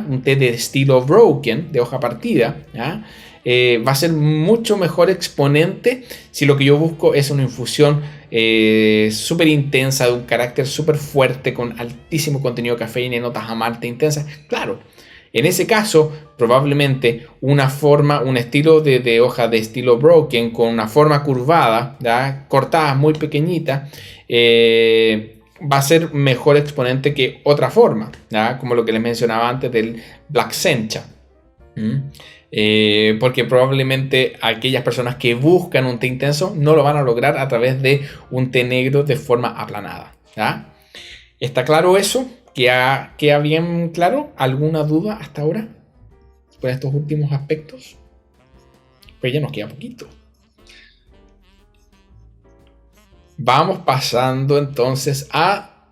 un té de estilo broken, de hoja partida, va a ser mucho mejor exponente si lo que yo busco es una infusión súper intensa, de un carácter súper fuerte, con altísimo contenido de cafeína y notas amargas intensas. Claro, en ese caso, probablemente una forma, un estilo de hoja de estilo broken con una forma curvada, cortada muy pequeñita, va a ser mejor exponente que otra forma, como lo que les mencionaba antes del Black Sencha. Porque probablemente aquellas personas que buscan un té intenso no lo van a lograr a través de un té negro de forma aplanada. ¿Está claro eso? ¿Queda bien claro? ¿Alguna duda hasta ahora por estos últimos aspectos? Pues ya nos queda poquito. Vamos pasando entonces a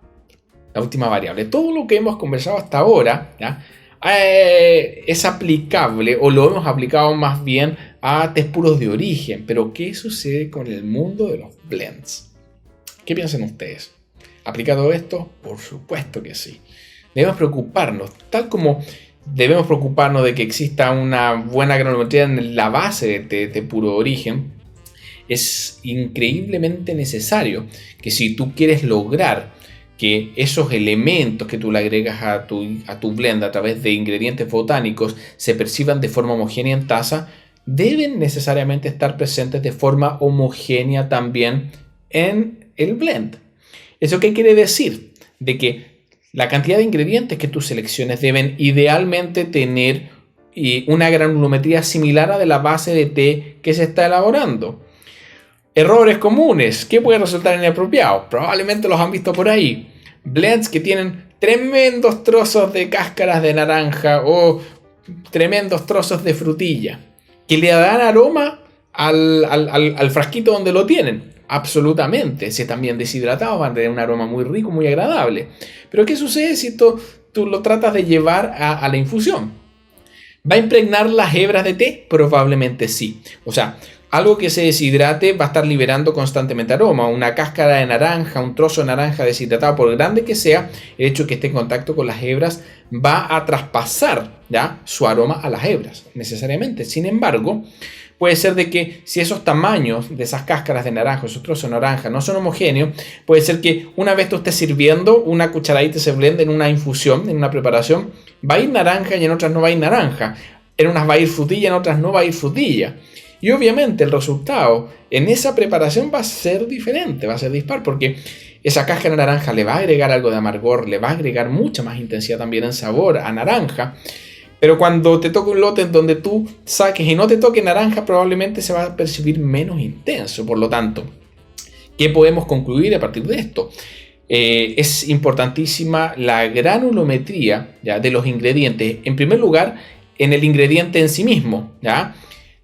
la última variable. Todo lo que hemos conversado hasta ahora es aplicable, o lo hemos aplicado más bien a test puros de origen. Pero ¿qué sucede con el mundo de los blends? ¿Qué piensan ustedes? ¿Aplica todo esto? Por supuesto que sí. Debemos preocuparnos, tal como debemos preocuparnos de que exista una buena granulometría en la base de puro origen. Es increíblemente necesario que si tú quieres lograr que esos elementos que tú le agregas a tu blend a través de ingredientes botánicos se perciban de forma homogénea en taza, deben necesariamente estar presentes de forma homogénea también en el blend. ¿Eso qué quiere decir? De que la cantidad de ingredientes que tú selecciones deben idealmente tener una granulometría similar a de la base de té que se está elaborando. Errores comunes. ¿Qué puede resultar inapropiado? Probablemente los han visto por ahí. Blends que tienen tremendos trozos de cáscaras de naranja o tremendos trozos de frutilla que le dan aroma al frasquito donde lo tienen. Absolutamente. Si están bien deshidratados van a tener un aroma muy rico, muy agradable. Pero ¿qué sucede si tú lo tratas de llevar a la infusión? ¿Va a impregnar las hebras de té? Probablemente sí. O sea, algo que se deshidrate va a estar liberando constantemente aroma. Una cáscara de naranja, un trozo de naranja deshidratado, por grande que sea, el hecho de que esté en contacto con las hebras va a traspasar, ¿ya?, su aroma a las hebras, necesariamente. Sin embargo, puede ser de que si esos tamaños de esas cáscaras de naranja, esos trozos de naranja no son homogéneos, puede ser que una vez tú estés sirviendo una cucharadita de ese blend en una infusión, en una preparación, va a ir naranja y en otras no va a ir naranja. En unas va a ir frutilla, en otras no va a ir frutilla. Y obviamente el resultado en esa preparación va a ser diferente, va a ser dispar, porque esa cáscara de naranja le va a agregar algo de amargor, le va a agregar mucha más intensidad también en sabor a naranja. Pero cuando te toque un lote en donde tú saques y no te toque naranja, probablemente se va a percibir menos intenso. Por lo tanto, ¿qué podemos concluir a partir de esto? Es importantísima la granulometría, ¿ya?, de los ingredientes. En primer lugar, en el ingrediente en sí mismo, ¿ya?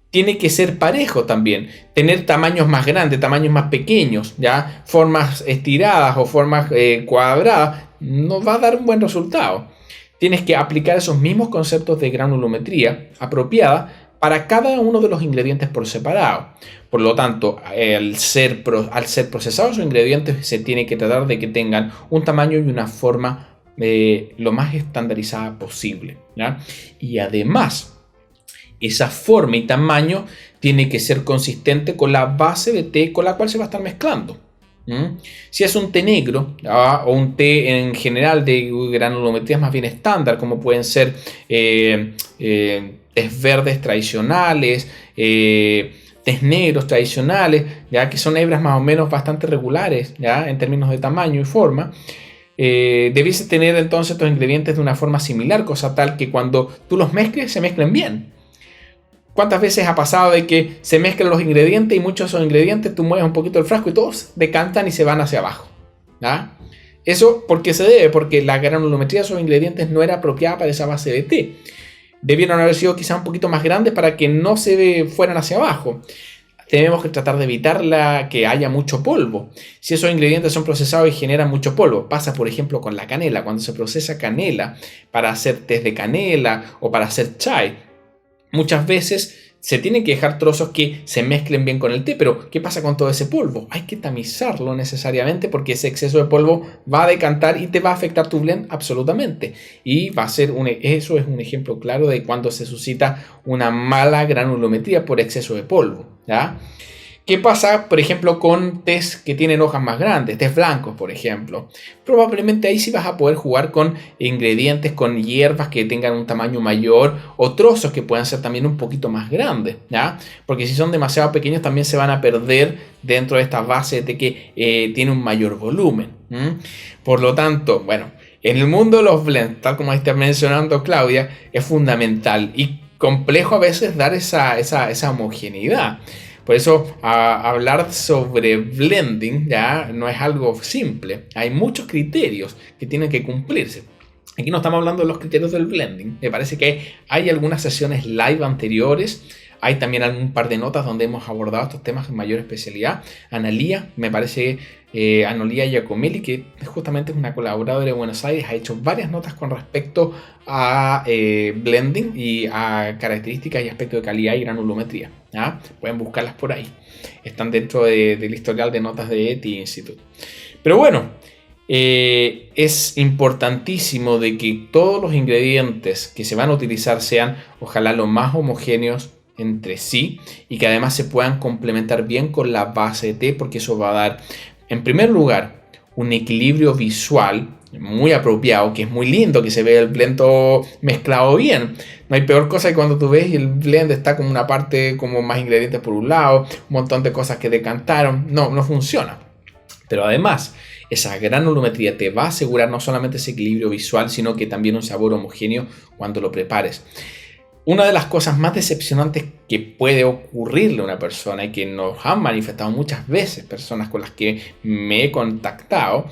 Tiene que ser parejo también, tener tamaños más grandes, tamaños más pequeños, ¿ya? Formas estiradas o formas cuadradas no va a dar un buen resultado. Tienes que aplicar esos mismos conceptos de granulometría apropiada para cada uno de los ingredientes por separado. Por lo tanto, al ser procesados los ingredientes, se tiene que tratar de que tengan un tamaño y una forma lo más estandarizada posible, ¿ya? Y además, esa forma y tamaño tiene que ser consistente con la base de té con la cual se va a estar mezclando. Si es un té negro, o un té en general de granulometrías más bien estándar, como pueden ser tés verdes tradicionales, tés negros tradicionales, ya que son hebras más o menos bastante regulares, ya en términos de tamaño y forma, debiese tener entonces estos ingredientes de una forma similar, cosa tal que cuando tú los mezcles se mezclen bien. ¿Cuántas veces ha pasado de que se mezclan los ingredientes y muchos de esos ingredientes tú mueves un poquito el frasco y todos decantan y se van hacia abajo? ¿Ah? Eso, ¿por qué se debe? Porque la granulometría de esos ingredientes no era apropiada para esa base de té. Debieron haber sido quizás un poquito más grandes para que no se fueran hacia abajo. Tenemos que tratar de evitar que haya mucho polvo. Si esos ingredientes son procesados y generan mucho polvo, pasa por ejemplo con la canela. Cuando se procesa canela para hacer tés de canela o para hacer chai, muchas veces se tienen que dejar trozos que se mezclen bien con el té, pero ¿qué pasa con todo ese polvo? Hay que tamizarlo necesariamente porque ese exceso de polvo va a decantar y te va a afectar tu blend absolutamente. Y va a ser eso es un ejemplo claro de cuando se suscita una mala granulometría por exceso de polvo, ¿ya? ¿Qué pasa, por ejemplo, con tés que tienen hojas más grandes, tés blancos, por ejemplo? Probablemente ahí sí vas a poder jugar con ingredientes, con hierbas que tengan un tamaño mayor o trozos que puedan ser también un poquito más grandes, ¿ya? Porque si son demasiado pequeños también se van a perder dentro de esta base de que tiene un mayor volumen. Por lo tanto, bueno, en el mundo de los blends, tal como está mencionando Claudia, es fundamental y complejo a veces dar esa homogeneidad. Por eso hablar sobre blending ya no es algo simple. Hay muchos criterios que tienen que cumplirse. Aquí no estamos hablando de los criterios del blending. Me parece que hay algunas sesiones live anteriores Hay también algún par de notas donde hemos abordado estos temas en mayor especialidad. Analía, me parece, Analía Giacomelli, que justamente es una colaboradora de Buenos Aires, ha hecho varias notas con respecto a blending y a características y aspectos de calidad y granulometría. ¿Ah? Pueden buscarlas por ahí. Están dentro del historial de notas de TI Institute. Pero bueno, es importantísimo de que todos los ingredientes que se van a utilizar sean ojalá lo más homogéneos entre sí y que además se puedan complementar bien con la base de té, porque eso va a dar, en primer lugar, un equilibrio visual muy apropiado, que es muy lindo que se ve el blend todo mezclado bien. No hay peor cosa que cuando tú ves y el blend está como una parte como más ingredientes por un lado, un montón de cosas que decantaron, no funciona. Pero además, esa granulometría te va a asegurar no solamente ese equilibrio visual, sino que también un sabor homogéneo cuando lo prepares. Una de las cosas más decepcionantes que puede ocurrirle a una persona y que nos han manifestado muchas veces personas con las que me he contactado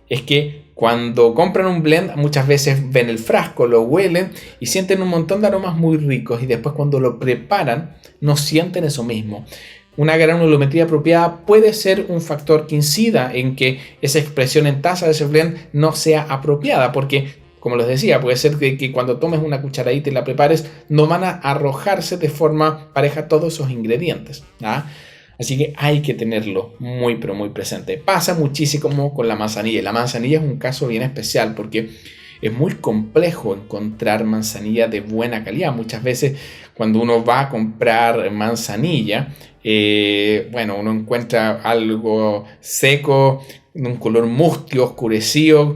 es que cuando compran un blend muchas veces ven el frasco, lo huelen y sienten un montón de aromas muy ricos y después cuando lo preparan no sienten eso mismo. Una granulometría apropiada puede ser un factor que incida en que esa expresión en taza de ese blend no sea apropiada, porque, como les decía, puede ser que cuando tomes una cucharadita y la prepares, no van a arrojarse de forma pareja todos esos ingredientes. ¿Ah? Así que hay que tenerlo muy, pero muy presente. Pasa muchísimo con la manzanilla. La manzanilla es un caso bien especial porque es muy complejo encontrar manzanilla de buena calidad. Muchas veces cuando uno va a comprar manzanilla, uno encuentra algo seco, de un color mustio, oscurecido,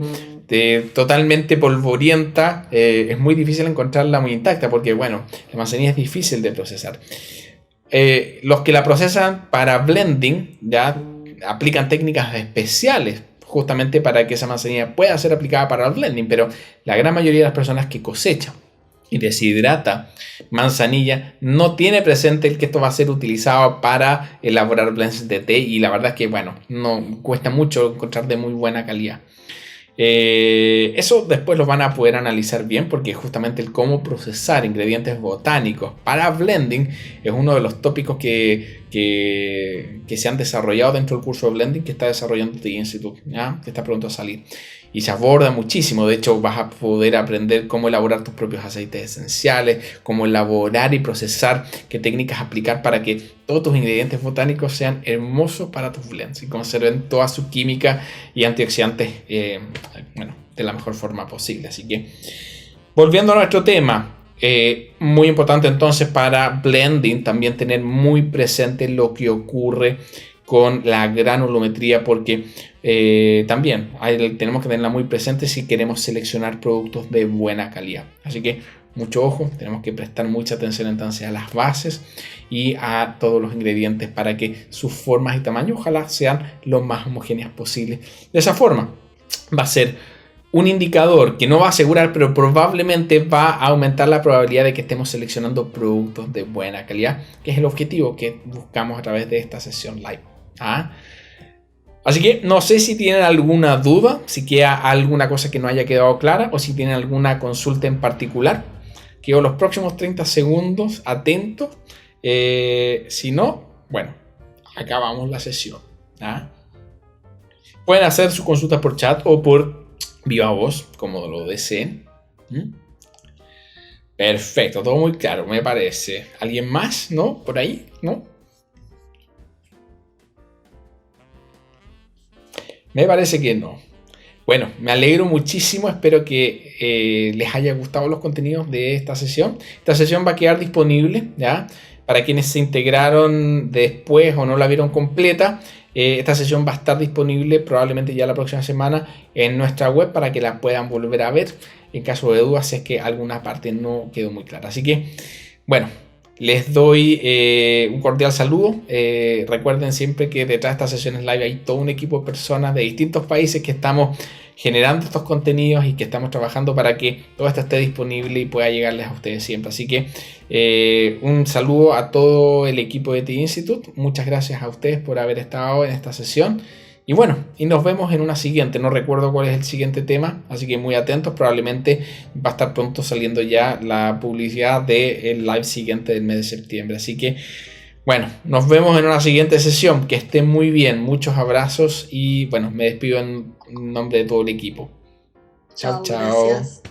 totalmente polvorienta. Es muy difícil encontrarla muy intacta porque, la manzanilla es difícil de procesar. Los que la procesan para blending ya aplican técnicas especiales justamente para que esa manzanilla pueda ser aplicada para el blending, pero la gran mayoría de las personas que cosechan y deshidrata manzanilla no tiene presente el que esto va a ser utilizado para elaborar blends de té y la verdad es que no cuesta mucho encontrar de muy buena calidad. Eso después lo van a poder analizar bien porque justamente el cómo procesar ingredientes botánicos para blending es uno de los tópicos que se han desarrollado dentro del curso de blending que está desarrollando TI Institute, ¿ya? Que está pronto a salir y se aborda muchísimo. De hecho vas a poder aprender cómo elaborar tus propios aceites esenciales, cómo elaborar y procesar, qué técnicas aplicar para que todos tus ingredientes botánicos sean hermosos para tus blends y conserven toda su química y antioxidantes de la mejor forma posible. Así que volviendo a nuestro tema, muy importante entonces para blending también tener muy presente lo que ocurre con la granulometría porque también tenemos que tenerla muy presente si queremos seleccionar productos de buena calidad. Así que mucho ojo, tenemos que prestar mucha atención entonces a las bases y a todos los ingredientes para que sus formas y tamaños ojalá sean lo más homogéneas posible. De esa forma va a ser un indicador que no va a asegurar, pero probablemente va a aumentar la probabilidad de que estemos seleccionando productos de buena calidad, que es el objetivo que buscamos a través de esta sesión live. Así que no sé si tienen alguna duda, si queda alguna cosa que no haya quedado clara o si tienen alguna consulta en particular. Quedo los próximos 30 segundos atentos. Si no, acabamos la sesión. Pueden hacer su consulta por chat o por viva voz, como lo deseen. Perfecto, todo muy claro, me parece. ¿Alguien más? ¿No? ¿Por ahí? ¿No? Me parece que no. Bueno, me alegro muchísimo, espero que les haya gustado los contenidos de esta sesión. Esta sesión va a quedar disponible, ¿ya? Para quienes se integraron después o no la vieron completa. Esta sesión va a estar disponible probablemente ya la próxima semana en nuestra web para que la puedan volver a ver en caso de dudas si es que alguna parte no quedó muy clara. Así que, les doy un cordial saludo. Recuerden siempre que detrás de estas sesiones live hay todo un equipo de personas de distintos países que estamos generando estos contenidos y que estamos trabajando para que todo esto esté disponible y pueda llegarles a ustedes siempre. Así que un saludo a todo el equipo de TI Institute. Muchas gracias a ustedes por haber estado en esta sesión Y bueno, y nos vemos en una siguiente. No recuerdo cuál es el siguiente tema, así que muy atentos. Probablemente va a estar pronto saliendo ya la publicidad del live siguiente del mes de septiembre. Así que, bueno, nos vemos en una siguiente sesión. Que estén muy bien. Muchos abrazos y bueno, me despido en nombre de todo el equipo. Chao, Chao, chao. gracias.